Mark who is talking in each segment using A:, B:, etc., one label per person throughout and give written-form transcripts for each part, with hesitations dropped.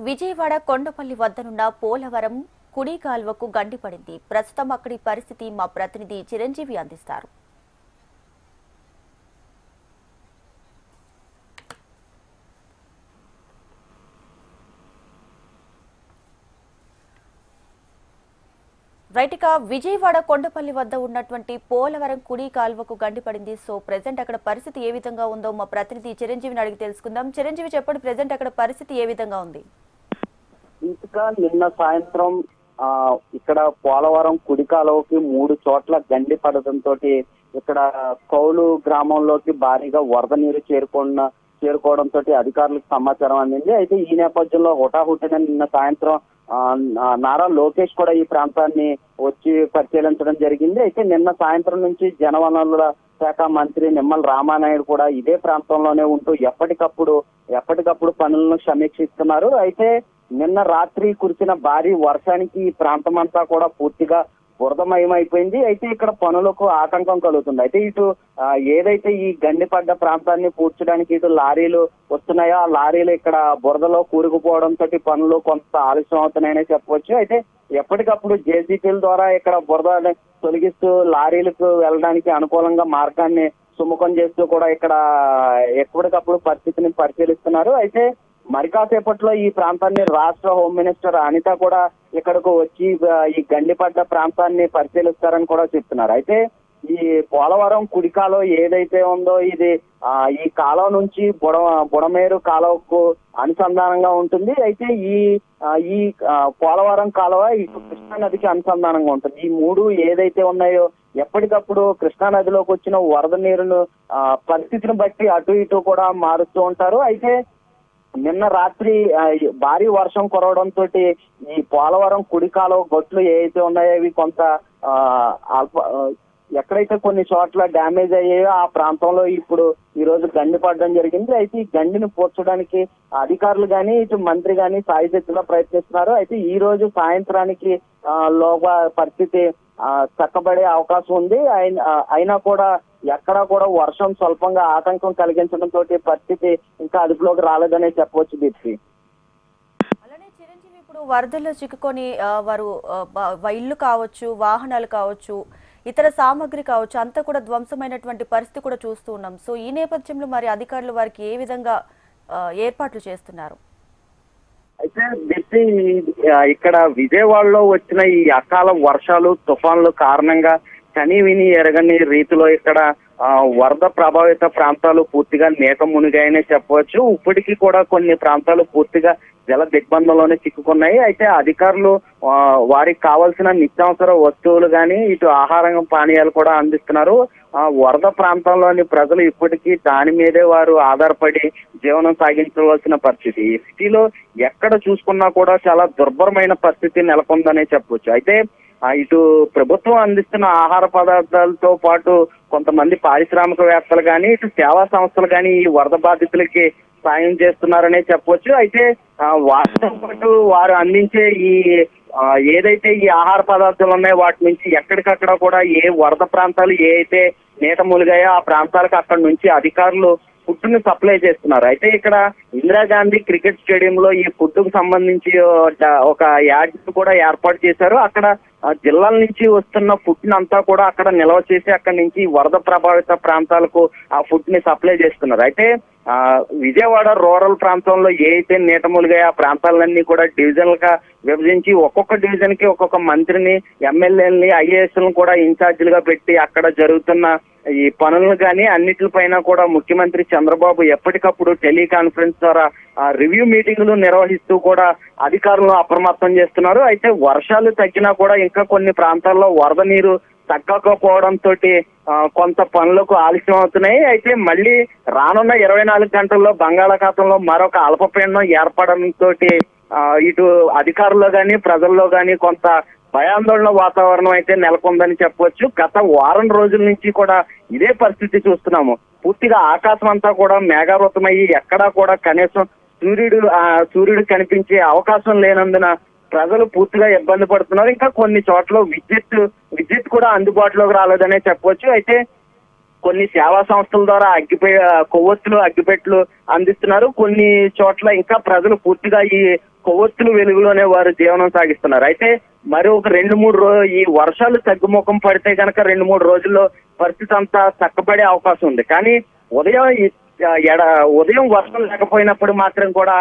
A: విజయవాడ కొండపల్లి వద్దనున్న పోలవరం కుడి కాల్వకు గండిపడింది. ప్రస్తుతం అక్కడి పరిస్థితి మా ప్రతినిధి చిరంజీవి అందిస్తారు. రైట్గా విజయవాడ కొండపల్లి వద్ద ఉన్నటువంటి పోలవరం కుడి కాల్వకు గండిపడింది. సో ప్రెసెంట్ అక్కడ పరిస్థితి ఏ విధంగా ఉందో మా ప్రతినిధి చిరంజీవిని అడిగి తెలుసుకుందాం. చిరంజీవి చెప్పండి, ప్రెసెంట్ అక్కడ పరిస్థితి ఏ విధంగా ఉంది?
B: ఇంకా నిన్న సాయంత్రం ఇక్కడ పోలవరం కుడి కాలువకి 3 చోట్ల గండి పడటంతో ఇక్కడ కౌలు గ్రామంలోకి భారీగా వరద నీరు చేరుకోవడంతో అధికారులకు సమాచారం అందింది. అయితే ఈ నేపథ్యంలో హుటాహుటిన నిన్న సాయంత్రం నారా లోకేష్ కూడా ఈ ప్రాంతాన్ని వచ్చి పరిశీలించడం జరిగింది. అయితే నిన్న సాయంత్రం నుంచి జలవనరుల శాఖ మంత్రి నిమ్మల రామానాయుడు కూడా ఇదే ప్రాంతంలోనే ఉంటూ ఎప్పటికప్పుడు పనులను సమీక్షిస్తున్నారు. అయితే నిన్న రాత్రి కురిసిన భారీ వర్షానికి ఈ ప్రాంతం అంతా కూడా పూర్తిగా బురదమయమైపోయింది. అయితే ఇక్కడ పనులకు ఆటంకం కలుగుతుంది. అయితే ఇటు ఏదైతే ఈ గండిపడ్డ ప్రాంతాన్ని పూడ్చడానికి ఇటు లారీలు వస్తున్నాయో ఆ లారీలు ఇక్కడ బురదలో కూరుకుపోవడంతో పనులు కొంత ఆలస్యం అవుతున్నాయని చెప్పవచ్చు. అయితే ఎప్పటికప్పుడు జేసీపీల ద్వారా ఇక్కడ బురద తొలగిస్తూ లారీలకు వెళ్ళడానికి అనుకూలంగా మార్గాన్ని సుముఖం చేస్తూ కూడా ఇక్కడ ఎప్పటికప్పుడు పరిస్థితిని పరిశీలిస్తున్నారు. అయితే మరి కాసేపట్లో ఈ ప్రాంతాన్ని రాష్ట్ర హోమ్ మినిస్టర్ అనిత కూడా ఇక్కడకు వచ్చి ఈ గండిపడ్డ ప్రాంతాన్ని పరిశీలిస్తారని కూడా చెప్తున్నారు. అయితే ఈ పోలవరం కుడి కాలువ ఏదైతే ఉందో ఇది ఈ కాలువ నుంచి బుడమేరు కాలువకు అనుసంధానంగా ఉంటుంది. అయితే ఈ పోలవరం కాలువ ఇటు కృష్ణా నదికి అనుసంధానంగా ఉంటుంది. ఈ 3 ఏదైతే ఉన్నాయో ఎప్పటికప్పుడు కృష్ణా నదిలోకి వచ్చిన వరద నీరును పరిస్థితిని బట్టి అటు ఇటు కూడా మారుస్తూ ఉంటారు. అయితే నిన్న రాత్రి భారీ వర్షం కురవడంతో ఈ పోలవరం కుడి కాలువ గొట్లు ఏవైతే ఉన్నాయో అవి కొంత ఎక్కడైతే కొన్ని చోట్ల డ్యామేజ్ అయ్యాయో ఆ ప్రాంతంలో ఇప్పుడు ఈ రోజు గండి పడడం జరిగింది. అయితే ఈ గండిని పూడ్చడానికి అధికారులు గాని ఇటు మంత్రి గాని సాయశక్తిగా ప్రయత్నిస్తున్నారు. అయితే ఈ రోజు సాయంత్రానికి లోగా పరిస్థితి చక్కబడే అవకాశం ఉంది. అయినా కూడా ఎక్కడా కూడా వర్షం స్వల్పంగా ఆటంకం కలిగించడంతో పరిస్థితి ఇంకా అదుపులోకి రాలేదనే చెప్పవచ్చు. దీప్తి,
A: అలానే చిరంజీవి, ఇప్పుడు వరదల్లో చిక్కుకొని వారు ఇల్లు కావచ్చు, వాహనాలు కావచ్చు, ఇతర సామాగ్రి కావచ్చు, అంతా కూడా ధ్వంసమైనటువంటి పరిస్థితి కూడా చూస్తూ ఉన్నాం. సో ఈ నేపథ్యంలో మరి అధికారులు వారికి ఏ విధంగా ఏర్పాట్లు చేస్తున్నారు?
B: అయితే దీప్తి, ఇక్కడ విజయవాడలో వచ్చిన ఈ అకాల వర్షాలు తుఫాన్లు కారణంగా కని విని ఎరగని రీతిలో ఇక్కడ వరద ప్రభావిత ప్రాంతాలు పూర్తిగా నీట మునిగాయనే చెప్పవచ్చు. ఇప్పటికీ కూడా కొన్ని ప్రాంతాలు పూర్తిగా జల దిగ్బంధంలోనే చిక్కుకున్నాయి. అయితే అధికారులు వారికి కావాల్సిన నిత్యావసర వస్తువులు కానీ ఇటు ఆహారం పానీయాలు కూడా అందిస్తున్నారు. వరద ప్రాంతంలోని ప్రజలు ఇప్పటికీ దాని మీదే వారు ఆధారపడి జీవనం సాగించవలసిన పరిస్థితి. ఈ సిటీలో ఎక్కడ చూసుకున్నా కూడా చాలా దుర్భరమైన పరిస్థితి నెలకొందనే చెప్పవచ్చు. అయితే ఇటు ప్రభుత్వం అందిస్తున్న ఆహార పదార్థాలతో పాటు కొంతమంది పారిశ్రామికవేత్తలు కానీ ఇటు సేవా సంస్థలు కానీ ఈ వరద బాధితులకి సాయం చేస్తున్నారనే చెప్పవచ్చు. అయితే వాటితో పాటు వారు అందించే ఏదైతే ఈ ఆహార పదార్థాలు ఉన్నాయో వాటి నుంచి ఎక్కడికక్కడ కూడా ఏ వరద ప్రాంతాలు ఏ అయితే నీట మునిగాయో ఆ ప్రాంతాలకు అక్కడ నుంచి అధికారులు ఫుడ్ ని సప్లై చేస్తున్నారు. అయితే ఇక్కడ ఇందిరాగాంధీ క్రికెట్ స్టేడియంలో ఈ ఫుడ్ కు సంబంధించి ఒక యాడ్ కూడా ఏర్పాటు చేశారు. అక్కడ జిల్లాల నుంచి వస్తున్న ఫుడ్ అంతా కూడా అక్కడ నిల్వ చేసి అక్కడి నుంచి వరద ప్రభావిత ప్రాంతాలకు ఆ ఫుడ్ ని సప్లై చేస్తున్నారు. అయితే విజయవాడ రూరల్ ప్రాంతంలో ఏ అయితే నీట మునిగాయో ఆ ప్రాంతాలన్నీ కూడా డివిజన్లుగా విభజించి ఒక్కొక్క డివిజన్ కి ఒక్కొక్క మంత్రిని, ఎమ్మెల్యేలని, ఐఏఎస్లను కూడా ఇన్ఛార్జీలుగా పెట్టి అక్కడ జరుగుతున్న ఈ పనులను కానీ అన్నిటిపైన కూడా ముఖ్యమంత్రి చంద్రబాబు ఎప్పటికప్పుడు టెలికాన్ఫరెన్స్ ద్వారా రివ్యూ మీటింగులు నిర్వహిస్తూ కూడా అధికారులను అప్రమత్తం చేస్తున్నారు. అయితే వర్షాలు తగ్గినా కూడా ఇంకా కొన్ని ప్రాంతాల్లో వరద నీరు తగ్గకపోవడంతో కొంత పనులకు ఆలస్యం అవుతున్నాయి. అయితే మళ్ళీ రానున్న 24 గంటల్లో బంగాళాఖాతంలో మరొక అల్పపీడనం ఏర్పడంతో ఇటు అధికారుల్లో కానీ ప్రజల్లో కానీ కొంత భయాందోళన వాతావరణం అయితే నెలకొందని చెప్పవచ్చు. గత వారం రోజుల నుంచి కూడా ఇదే పరిస్థితి చూస్తున్నాము. పూర్తిగా ఆకాశం అంతా కూడా మేఘావృతమయ్యి ఎక్కడా కూడా కనీసం సూర్యుడు కనిపించే అవకాశం లేనందున ప్రజలు పూర్తిగా ఇబ్బంది పడుతున్నారు. ఇంకా కొన్ని చోట్ల విద్యుత్ కూడా అందుబాటులోకి రాలేదనే చెప్పవచ్చు. అయితే కొన్ని సేవా సంస్థల ద్వారా కొవ్వొత్తులు, అగ్గిపెట్లు అందిస్తున్నారు. కొన్ని చోట్ల ఇంకా ప్రజలు పూర్తిగా ఈ కొవ్వొత్తుల వెలుగులోనే వారు జీవనం సాగిస్తున్నారు. అయితే మరి ఒక 2-3 ఈ వర్షాలు తగ్గుముఖం పడితే గనక 2-3 రోజుల్లో పరిస్థితి అంతా చక్కబడే అవకాశం ఉంది. కానీ ఉదయం ఉదయం వర్షం లేకపోయినప్పుడు మాత్రం కూడా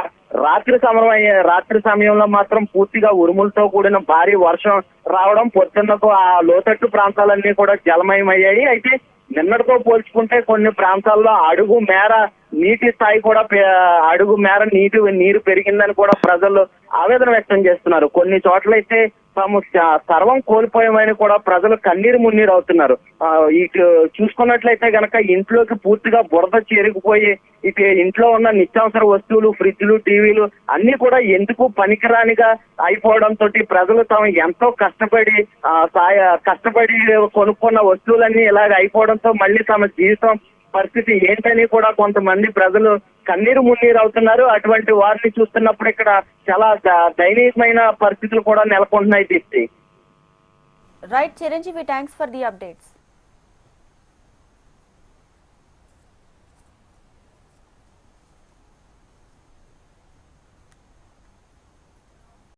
B: రాత్రి సమయంలో మాత్రం పూర్తిగా ఉరుములతో కూడిన భారీ వర్షం రావడం, పొద్దున్నకు ఆ లోతట్టు ప్రాంతాలన్నీ కూడా జలమయమయ్యాయి. అయితే నిన్నటితో పోల్చుకుంటే కొన్ని ప్రాంతాల్లో అడుగు మేర నీటి స్థాయి కూడా నీరు పెరిగిందని కూడా ప్రజలు ఆవేదన వ్యక్తం చేస్తున్నారు. కొన్ని చోట్లయితే తాము సర్వం కోల్పోయామని కూడా ప్రజలు కన్నీరు మున్నీరు అవుతున్నారు. ఇటు చూసుకున్నట్లయితే గనక ఇంట్లోకి పూర్తిగా బురద చేరుకుపోయి ఇటు ఇంట్లో ఉన్న నిత్యావసర వస్తువులు, ఫ్రిడ్జ్లు, టీవీలు అన్ని కూడా ఎందుకు పనికిరానిగా అయిపోవడంతో ప్రజలు తాము ఎంతో కష్టపడి కొనుక్కున్న వస్తువులన్నీ ఇలాగ అయిపోవడంతో మళ్ళీ తమ జీవితం పరిస్థితి ఏంటని కూడా కొంతమంది ప్రజలు కన్నీరు మున్నీరు అవుతున్నారు. అటువంటి వారిని చూస్తున్నప్పుడు ఇక్కడ చాలా దయనీయమైన పరిస్థితులు కూడా నెలకొంటున్నాయి Deepti.
A: Right Chiranjeevi, thanks for the updates.